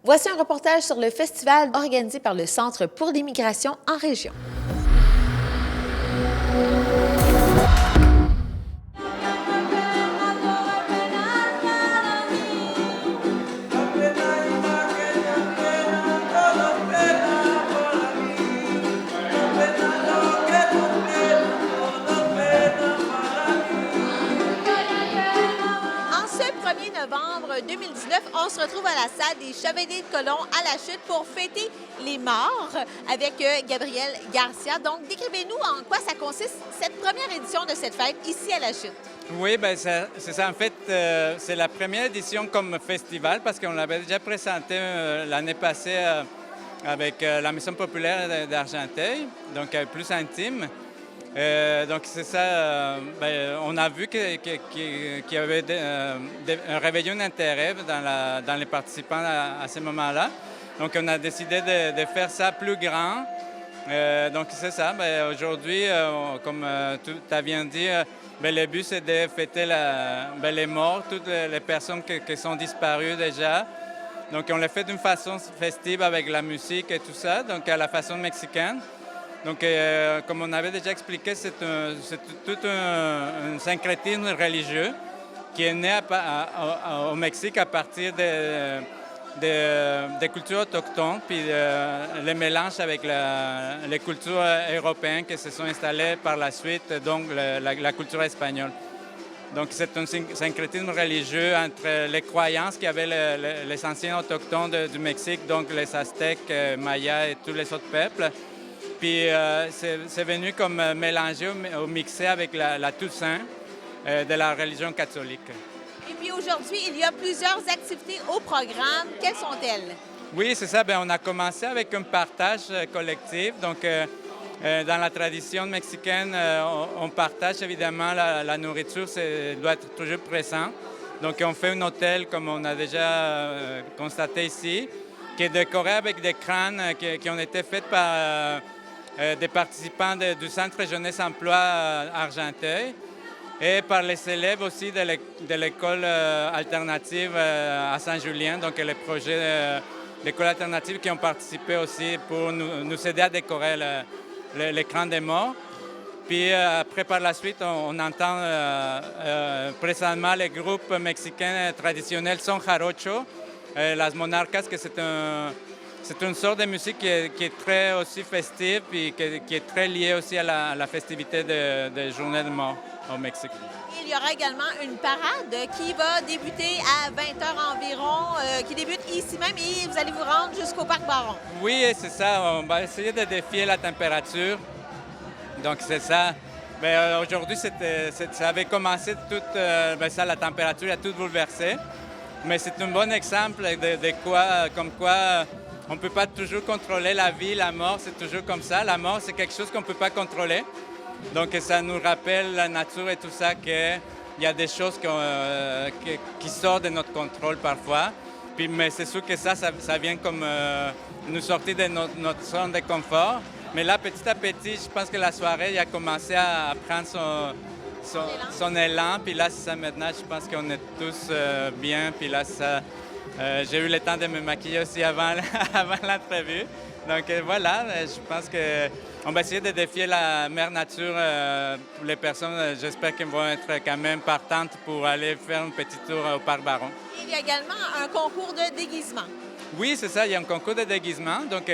Voici un reportage sur le festival organisé par le Centre pour l'immigration en région. Novembre 2019, on se retrouve à la salle des Chevaliers de Colomb à la Chute pour fêter les morts avec Gabriel Garcia. Donc, décrivez-nous en quoi ça consiste cette première édition de cette fête ici à la Chute. Oui, ben c'est ça. En fait, c'est la première édition comme festival parce qu'on l'avait déjà présenté l'année passée avec la Maison populaire d'Argenteuil, donc plus intime. Donc c'est ça, on a vu qu'il y avait un réveillon d'intérêt dans les participants à ce moment-là. Donc on a décidé de faire ça plus grand. Donc c'est ça, aujourd'hui, comme tu as bien dit, le but c'est de fêter les morts, toutes les personnes qui sont disparues déjà. Donc on l'a fait d'une façon festive avec la musique et tout ça, donc à la façon mexicaine. Donc, comme on avait déjà expliqué, c'est tout un syncrétisme religieux qui est né au Mexique à partir des cultures autochtones, puis le mélange avec les cultures européennes qui se sont installées par la suite, donc la culture espagnole. Donc, c'est un syncrétisme religieux entre les croyances qu'avaient les anciens autochtones du Mexique, donc les Aztèques, Mayas et tous les autres peuples. Puis c'est venu comme mélangé ou mixé avec la Toussaint de la religion catholique. Et puis aujourd'hui, il y a plusieurs activités au programme. Quelles sont-elles? Oui, c'est ça. On a commencé avec un partage collectif. Donc, dans la tradition mexicaine, on partage évidemment la nourriture, doit être toujours présent. Donc, on fait un hôtel, comme on a déjà constaté ici, qui est décoré avec des crânes qui ont été faits par des participants du Centre Jeunesse Emploi Argenteuil et par les élèves aussi de l'école alternative à Saint-Julien, donc les projets d'école alternative qui ont participé aussi pour nous aider à décorer les crânes des morts. Puis après, par la suite, on entend présentement les groupes mexicains traditionnels Son Jarocho, Las Monarcas, que c'est une sorte de musique qui est très aussi festive et qui est très liée aussi à la festivité de Journée de mort au Mexique. Il y aura également une parade qui va débuter à 20h environ, qui débute ici même et vous allez vous rendre jusqu'au Parc Baron. Oui, c'est ça. On va essayer de défier la température. Donc, c'est ça. Aujourd'hui, ça avait commencé la température a tout bouleversé. Mais c'est un bon exemple comme quoi on ne peut pas toujours contrôler la vie, la mort, c'est toujours comme ça. La mort, c'est quelque chose qu'on ne peut pas contrôler. Donc, ça nous rappelle la nature et tout ça, qu'il y a des choses qui sortent de notre contrôle parfois. Mais c'est sûr que ça vient comme nous sortir de notre zone de confort. Mais là, petit à petit, je pense que la soirée a commencé à prendre son élan. Puis là, c'est ça maintenant, je pense qu'on est tous bien. Puis là, j'ai eu le temps de me maquiller aussi avant l'entrevue. Donc voilà, je pense qu'on va essayer de défier la mère nature pour les personnes. J'espère qu'elles vont être quand même partantes pour aller faire un petit tour au Parc Baron. Il y a également un concours de déguisement. Oui, c'est ça, il y a un concours de déguisement. Donc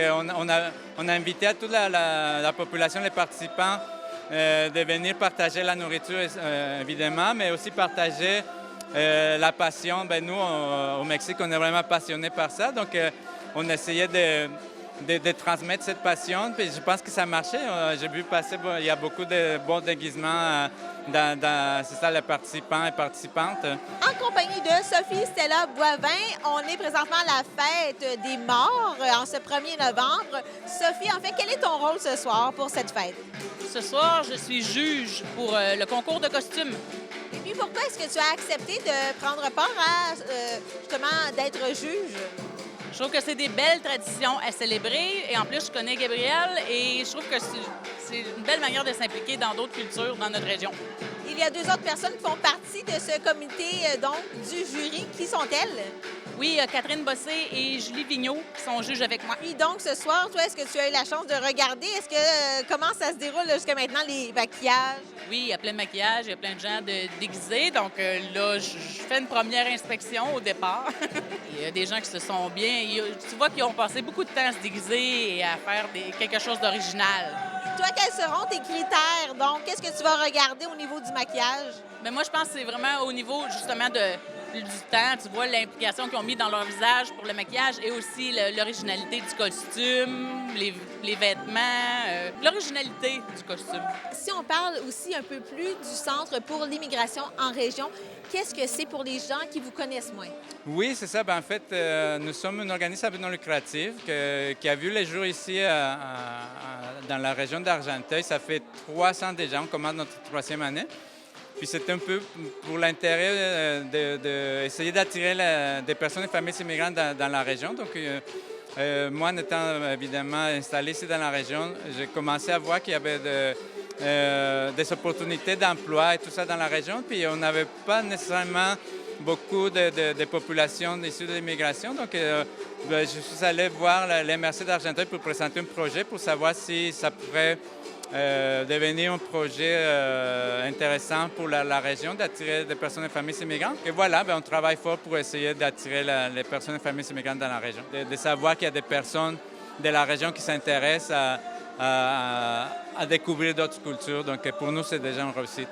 on a invité à toute la population, les participants, de venir partager la nourriture, évidemment, mais aussi partager la passion. Nous, au Mexique, on est vraiment passionnés par ça. Donc, on essayait de transmettre cette passion. Puis je pense que ça marchait. J'ai vu passer, il y a beaucoup de bons déguisements c'est ça, les participants et participantes. En compagnie de Sophie Stella Boivin, on est présentement à la fête des morts en ce 1er novembre. Sophie, en fait, quel est ton rôle ce soir pour cette fête? Ce soir, je suis juge pour le concours de costumes. Et puis, pourquoi est-ce que tu as accepté de prendre part à, justement, d'être juge? Je trouve que c'est des belles traditions à célébrer. Et en plus, je connais Gabriel et je trouve que c'est une belle manière de s'impliquer dans d'autres cultures dans notre région. Il y a 2 autres personnes qui font partie de ce comité, donc, du jury. Qui sont-elles? Oui, Catherine Bossé et Julie Vigneault qui sont juges avec moi. Et donc, ce soir, toi, est-ce que tu as eu la chance de regarder? Est-ce que comment ça se déroule là, jusqu'à maintenant, les maquillages? Oui, il y a plein de maquillage, il y a plein de gens déguisés. Donc là, je fais une première inspection au départ. Il y a des gens qui se sont bien... Tu vois qu'ils ont passé beaucoup de temps à se déguiser et à faire quelque chose d'original. Toi, quels seront tes critères? Donc, qu'est-ce que tu vas regarder au niveau du maquillage? Mais moi, je pense que c'est vraiment au niveau, justement, du temps. Tu vois l'implication qu'ils ont mis dans leur visage pour le maquillage et aussi l'originalité du costume, les vêtements, l'originalité du costume. Si on parle aussi un peu plus du Centre pour l'immigration en région, qu'est-ce que c'est pour les gens qui vous connaissent moins? Oui, c'est ça. Ben, en fait, nous sommes une organisation à but non lucratif qui a vu les jours ici dans la région d'Argenteuil. Ça fait 3 ans déjà, on commence notre 3e année. Puis c'est un peu pour l'intérêt d'essayer d'attirer des personnes et familles immigrantes dans la région. Donc, moi, en étant évidemment installé ici dans la région, j'ai commencé à voir qu'il y avait des opportunités d'emploi et tout ça dans la région. Puis on n'avait pas nécessairement beaucoup de populations issues de l'immigration. Donc, je suis allé voir l'MRC d'Argenteuil pour présenter un projet pour savoir si ça pourrait devenir un projet intéressant pour la région, d'attirer des personnes et familles immigrantes. Et voilà, on travaille fort pour essayer d'attirer les personnes et familles immigrantes dans la région. De savoir qu'il y a des personnes de la région qui s'intéressent à découvrir d'autres cultures. Donc pour nous, c'est déjà une réussite.